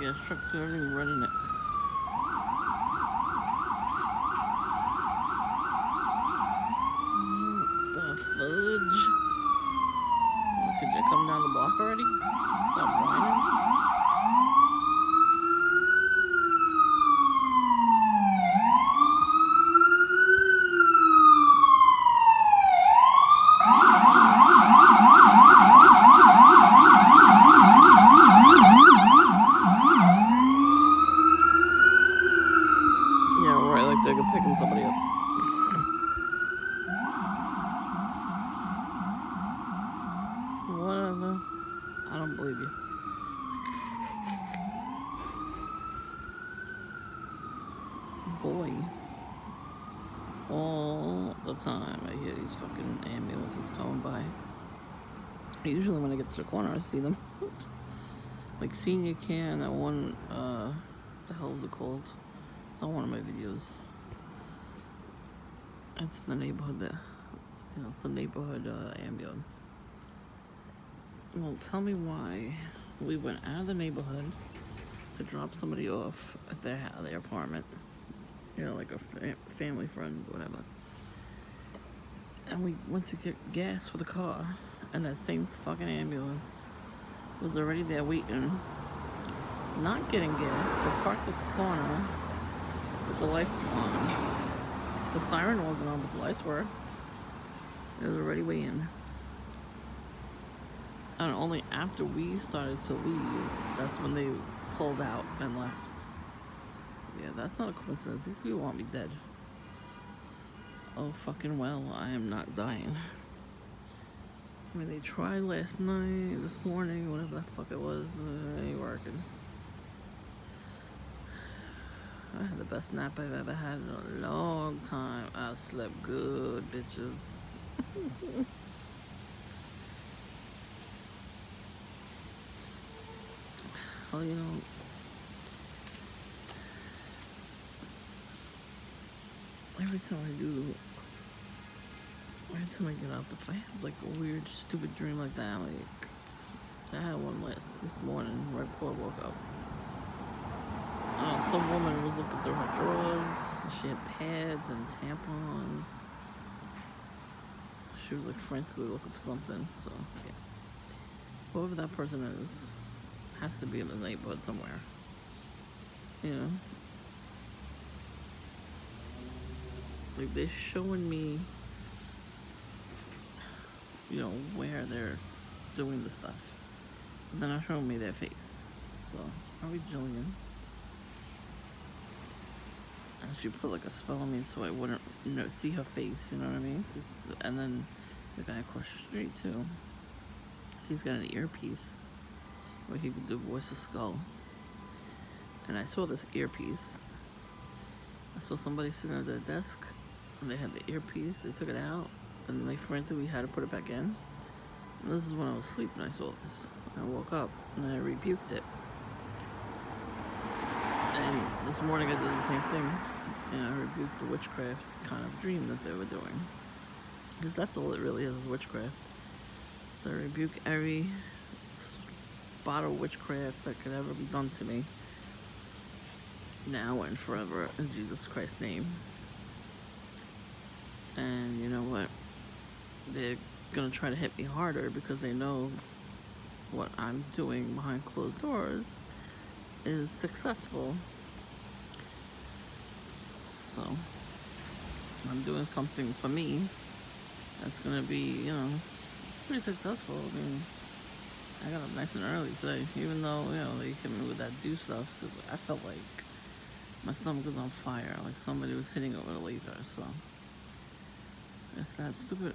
big ass truck. They're not even running it. The fudge. Oh, could you come down the block already? Stop whining. Yeah, right, like they're picking somebody up. Whatever. I don't believe you. Boy. All the time I hear these fucking ambulances coming by. Usually when I get to the corner I see them. Like Senior Care, that one, the hell is it called? It's on one of my videos. It's in the neighborhood there. You know, it's a neighborhood ambulance. Well, tell me why we went out of the neighborhood to drop somebody off at their apartment. You know, like a family friend, whatever. And we went to get gas for the car, and that same fucking ambulance was already there waiting, not getting gas, but parked at the corner with the lights on. The siren wasn't on, but the lights were. It was already waiting. And only after we started to leave, that's when they pulled out and left. Yeah, that's not a coincidence. These people want me dead. Oh, fucking well, I am not dying. I mean, they tried last night, this morning, whatever the fuck it was. It ain't working. I had the best nap I've ever had in a long time. I slept good, bitches. Well, you know, every time I get up, if I have like a weird, stupid dream like that, like I had one this morning right before I woke up. Some woman was looking through her drawers. She had pads and tampons. She was like frantically looking for something. So yeah, whoever that person is has to be in the neighborhood somewhere. You know, like they're showing me, you know, where they're doing the stuff. They're not showing me their face. So it's probably Jillian. And she put like a spell on me so I wouldn't, you know, see her face, you know what I mean? And then the guy across the street too, he's got an earpiece where he could do voice of skull. And I saw this earpiece. I saw somebody sitting at their desk and they had the earpiece, they took it out, and they frantically had to put it back in. And this is when I was asleep and I saw this. I woke up and I rebuked it. And this morning I did the same thing. And I rebuked the witchcraft kind of dream that they were doing. Because that's all it really is witchcraft. So I rebuke every spot of witchcraft that could ever be done to me. Now and forever in Jesus Christ's name. And you know what? They're gonna try to hit me harder because they know what I'm doing behind closed doors is successful. So I'm doing something for me that's gonna be, you know, it's pretty successful. I mean, I got up nice and early today, even though, you know, they hit me with that do stuff, because I felt like my stomach was on fire, like somebody was hitting it with a laser. So it's that stupid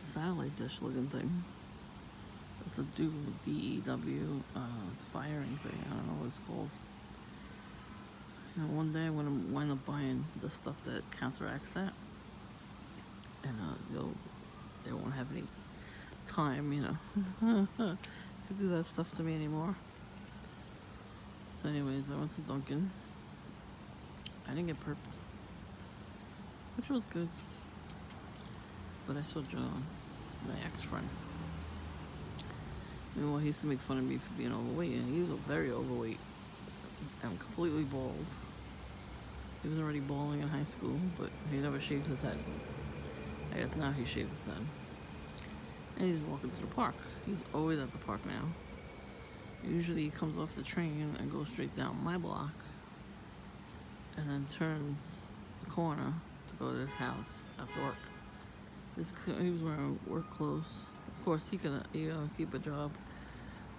satellite dish looking thing. It's a DEW firing thing. I don't know what it's called. You know, one day I'm gonna wind up buying the stuff that counteracts that, and they won't have any time, you know, to do that stuff to me anymore. So, anyways, I went to Dunkin'. I didn't get perped, which was good. But I saw John, my ex-friend. You know, he used to make fun of me for being overweight, and he was very overweight. and completely bald. He was already balding in high school, but he never shaved his head. I guess now he shaves his head. And he's walking to the park. He's always at the park now. Usually he comes off the train and goes straight down my block and then turns the corner to go to his house after work. He was wearing work clothes. Of course, he can keep a job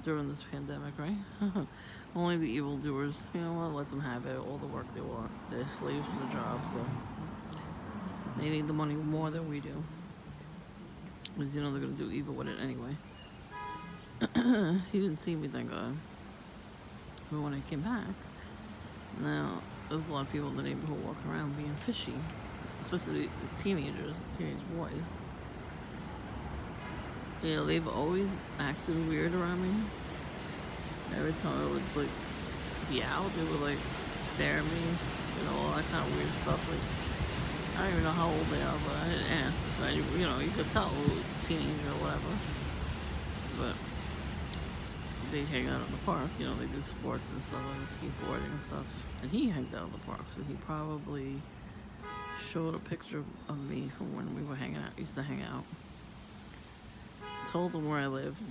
during this pandemic, right? Only the evildoers, let them have it. All the work they want. They're slaves to the job, so they need the money more than we do. Because they're going to do evil with it anyway. He didn't see me, thank God. But when I came back, now there was a lot of people in the neighborhood walking around being fishy, especially the teenagers, teenage boys. They've always acted weird around me. Every time I would be out, they would stare at me, all that kind of weird stuff. I don't even know how old they are, but I didn't ask. You could tell it was a teenager or whatever. But they hang out in the park, they do sports and stuff, skateboarding and stuff. And he hangs out in the park, so he probably showed a picture of me from when we were used to hang out. Told them where I lived.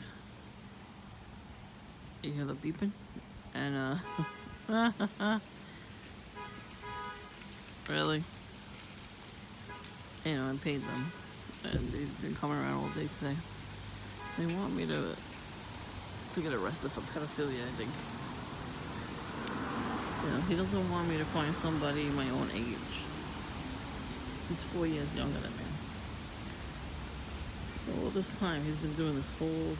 You hear the beeping? And, really? I paid them. And they've been coming around all day today. They want me to get arrested for pedophilia, I think. He doesn't want me to find somebody my own age. He's 4 years younger than me. So all this time, he's been doing this whole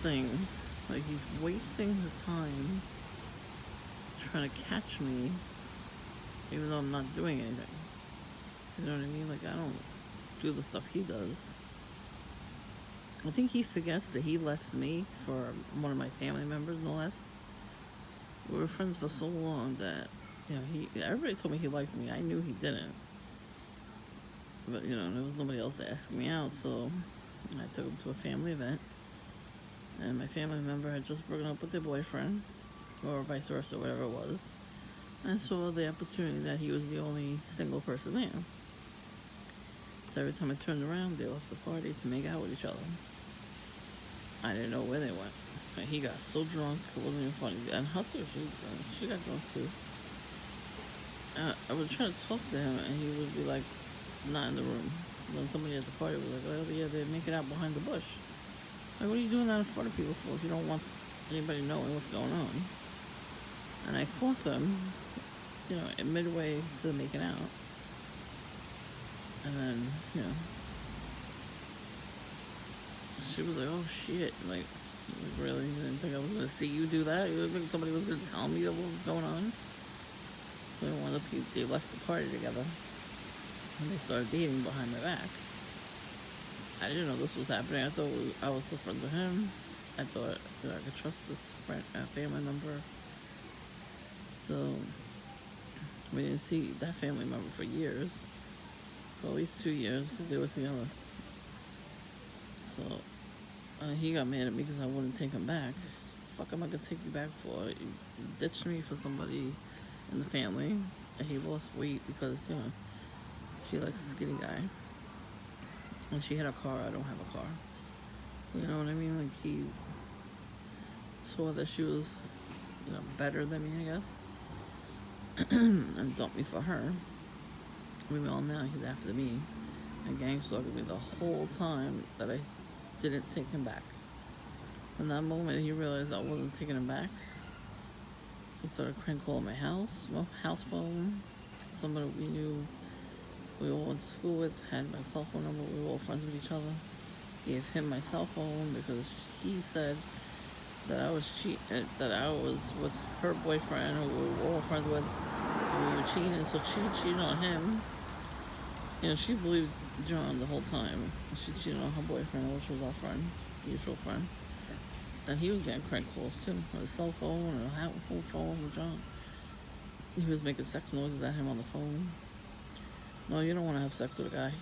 thing. He's wasting his time trying to catch me, even though I'm not doing anything. You know what I mean? I don't do the stuff he does. I think he forgets that he left me for one of my family members, no less. We were friends for so long that, everybody told me he liked me. I knew he didn't. But, there was nobody else asking me out, so I took him to a family event. And my family member had just broken up with their boyfriend, or vice versa, whatever it was. I saw the opportunity that he was the only single person there. So every time I turned around, they left the party to make out with each other. I didn't know where they went. And he got so drunk, it wasn't even funny. And Hudson, she got drunk too. I would try to talk to him, and he would be not in the room. And then somebody at the party was like, oh yeah, they're making out behind the bush. What are you doing that in front of people for if you don't want anybody knowing what's going on? And I caught them, midway to making out. And then, she was like, oh shit, really? You didn't think I was going to see you do that? You didn't think somebody was going to tell me what was going on? So they left the party together. And they started dating behind my back. I didn't know this was happening. I thought I was still friends with him. I thought that I could trust this family member. So we didn't see that family member for years. For at least 2 years, because they were together. So he got mad at me because I wouldn't take him back. The fuck am I going to take you back for? You ditched me for somebody in the family. And he lost weight because, she likes a skinny guy. And she had a car, I don't have a car. So you know what I mean? He saw that she was, better than me, I guess. And dumped me for her. Meanwhile, now he's after me. And gang stalked me the whole time that I didn't take him back. From that moment, he realized I wasn't taking him back. He started crank calling my house phone. Somebody we knew, we all went to school with, had my cell phone number. We were all friends with each other. Gave him my cell phone because he said that I was with her boyfriend, who we were all friends with, and we were cheating. So she cheated on him. She believed John the whole time. She cheated on her boyfriend, which was our friend, mutual friend. And he was getting crank calls too, on his cell phone and a home phone with John. He was making sex noises at him on the phone. No, you don't want to have sex with a guy.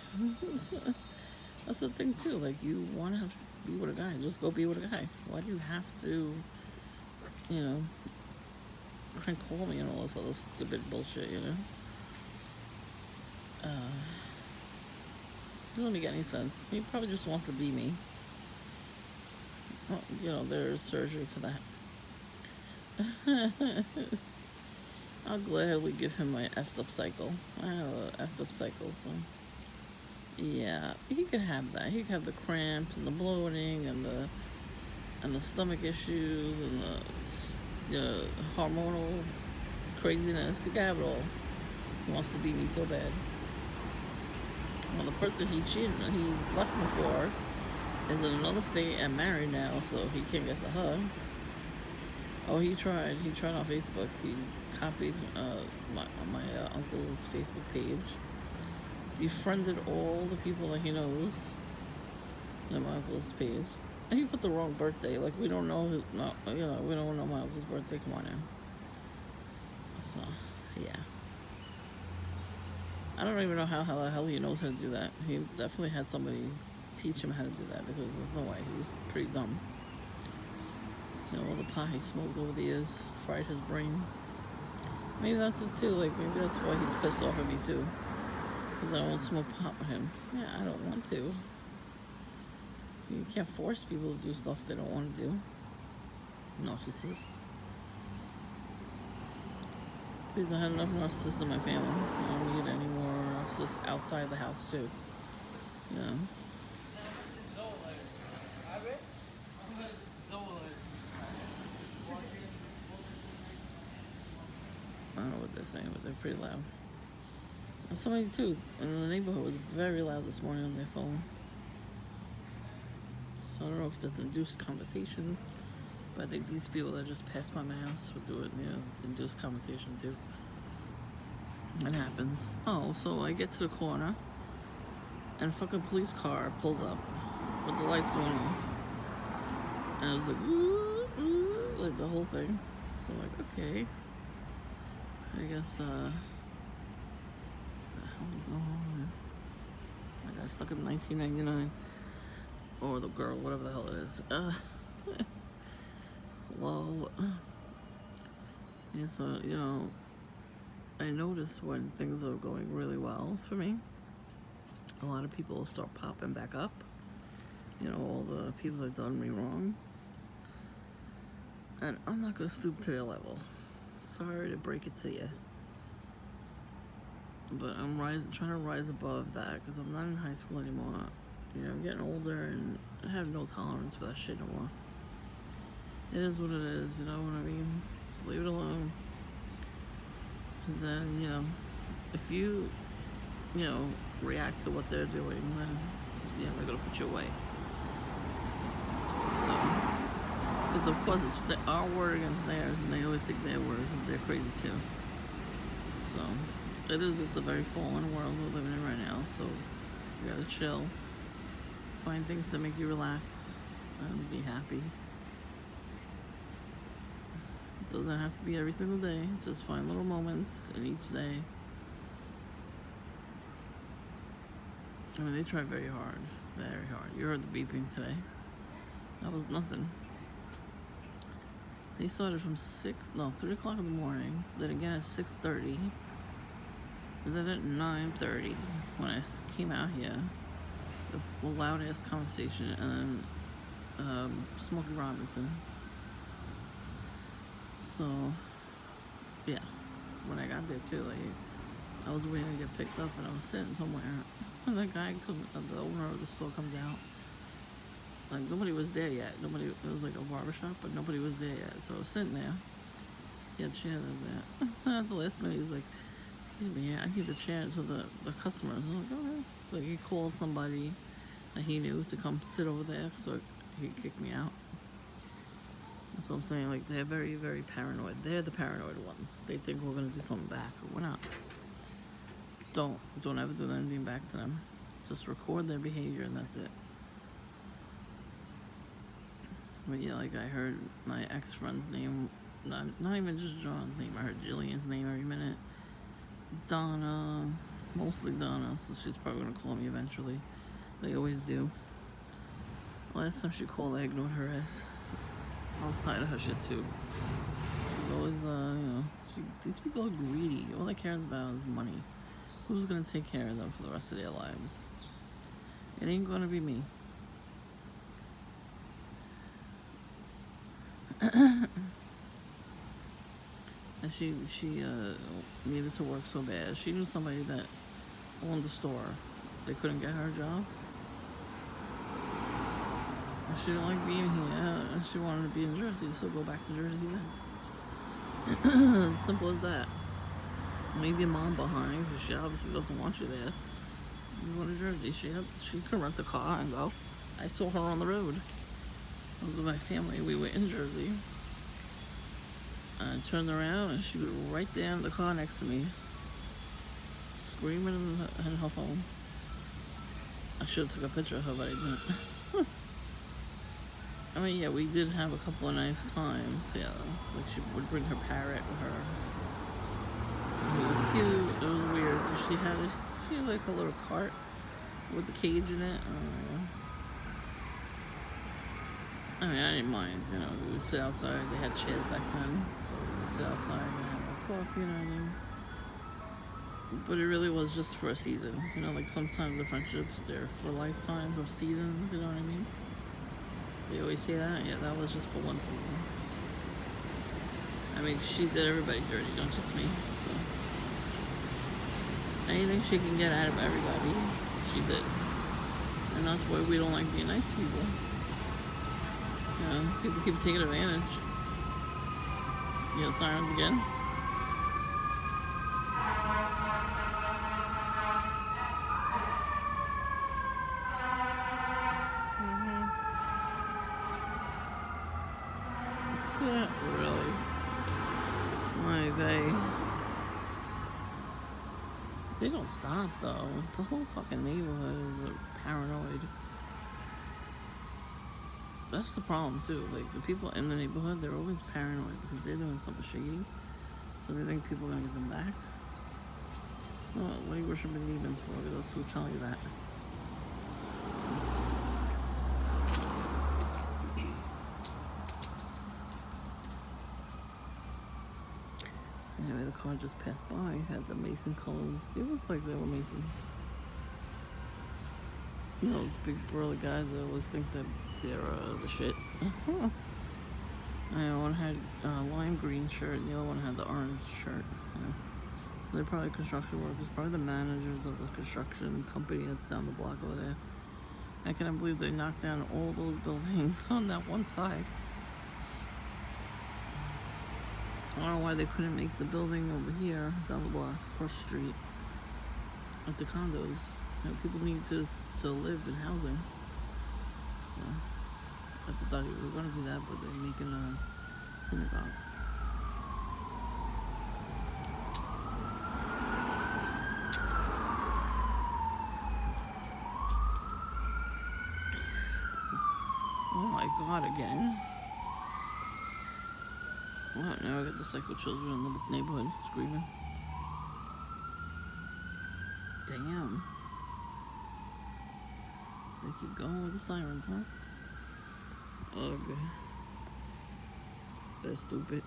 That's the thing too. You want to be with a guy, just go be with a guy. Why do you have to, fucking call me and all this other stupid bullshit, you know? He doesn't make any sense. He probably just wants to be me. Well, you know, there's surgery for that. I'll gladly give him my effed up cycle. I have a effed up cycle, so yeah, he could have that. He could have the cramps and the bloating and the stomach issues and the hormonal craziness. He could have it all. He wants to be me so bad. Well, the person he left me for is in another state and married now, so he can't get to her. Oh, he tried. He tried on Facebook. He copied my uncle's Facebook page. Defriended all the people that he knows on my uncle's page. And he put the wrong birthday. Like, we don't know we don't know my uncle's birthday. Come on now. So, yeah. I don't even know how the hell he knows how to do that. He definitely had somebody teach him how to do that, because there's no way. He's pretty dumb. You know, all the pot he smoked over the years fried his brain. Maybe that's it too. Like, maybe that's why he's pissed off at me too. Because I won't smoke pot with him. Yeah, I don't want to. You can't force people to do stuff they don't want to do. Narcissists. Because I had enough narcissists in my family. I don't need any more narcissists outside the house too. You know? I don't know what they're saying, but they're pretty loud. And somebody too in the neighborhood was very loud this morning on their phone. So I don't know if that's induced conversation, but I think these people that just passed by my house would do it, you know, induced conversation too. It happens. Oh, so I get to the corner, and a fucking police car pulls up with the lights going off. And it was like, ooh, ooh, like the whole thing. So I'm like, okay. I guess, what the hell is going on? I got stuck in 1999. Or the girl, whatever the hell it is. Well, yeah, so, you know, I notice when things are going really well for me, a lot of people will start popping back up. You know, all the people that done me wrong. And I'm not going to stoop to their level. Sorry to break it to you. But I'm trying to rise above that, because I'm not in high school anymore. You know, I'm getting older and I have no tolerance for that shit no more. It is what it is, you know what I mean? Just leave it alone. Because then, you know, if you react to what they're doing, then, yeah, they're going to put you away. So, because of course it's our word against theirs, and they always think their word, and they're crazy too. So, it's a very fallen world we're living in right now, so you gotta chill. Find things to make you relax and be happy. It doesn't have to be every single day. Just find little moments in each day. I mean, they try very hard. Very hard. You heard the beeping today. That was nothing. They started from 3 o'clock in the morning. Then again at 6:30. And then at 9:30, when I came out here, the loud ass conversation, and then Smokey Robinson. So, yeah, when I got there too, like, I was waiting to get picked up, and I was sitting somewhere, and the guy the owner of the store comes out. Like, nobody was there yet. It was like a barbershop, but nobody was there yet. So I was sitting there. He had chairs there. At the last minute, he's like, excuse me, I need the chairs for the customers. I'm like, okay. Like, he called somebody that he knew to come sit over there, so he kicked me out. That's what I'm saying. Like, they're very, very paranoid. They're the paranoid ones. They think we're gonna do something back, or we're not. Don't ever do anything back to them. Just record their behavior, and that's it. But yeah, like, I heard my ex-friend's name, not even just John's name, I heard Jillian's name every minute. Donna, mostly Donna, so she's probably gonna call me eventually. They always do. Last time she called, I ignored her ass. I was tired of her shit too. She's always, these people are greedy. All they care about is money. Who's gonna take care of them for the rest of their lives? It ain't gonna be me. And she needed to work so bad. She knew somebody that owned the store. They couldn't get her a job. She didn't like being here. She wanted to be in Jersey, so go back to Jersey then. As simple as that. Leave your mom behind because she obviously doesn't want you there. You go to Jersey. She could rent a car and go. I saw her on the road. I was with my family. We were in Jersey. I turned around and she was right there in the car next to me, screaming in her phone. I should have took a picture of her, but I didn't. I mean, yeah, we did have a couple of nice times. Yeah, like she would bring her parrot with her. It was cute. It was weird. She had like a little cart with the cage in it. I mean, I didn't mind. We would sit outside. They had chairs back then, so we would sit outside and have our coffee. You know what I mean? But it really was just for a season. Like sometimes the friendships, they're for lifetimes or seasons. You know what I mean? They always say that. Yeah, that was just for one season. I mean, she did everybody dirty, not just me. So anything she can get out of everybody, she did. And that's why we don't like being nice to people. People keep taking advantage. Sirens again. Really? Why they don't stop though. It's the whole fucking neighborhood is paranoid. That's the problem too. Like the people in the neighborhood, they're always paranoid because they're doing something shady. So they think people are gonna get them back. Well, what are you worshiping demons for? That's who's telling you that. Anyway, the car just passed by. Had the Mason colors. They look like they were Masons. Those big burly guys that always think that they're the shit. One had lime green shirt, and the other one had the orange shirt. So they're probably construction workers, probably the managers of the construction company that's down the block over there. I can't believe they knocked down all those buildings on that one side. I don't know why they couldn't make the building over here down the block, across the street. It's the condos. People need to live in housing. So I thought we were going to do that, but they're making a synagogue. Oh my God, again. Well, now I got the psycho children in the neighborhood screaming. Damn. They keep going with the sirens, huh? Okay. That's stupid.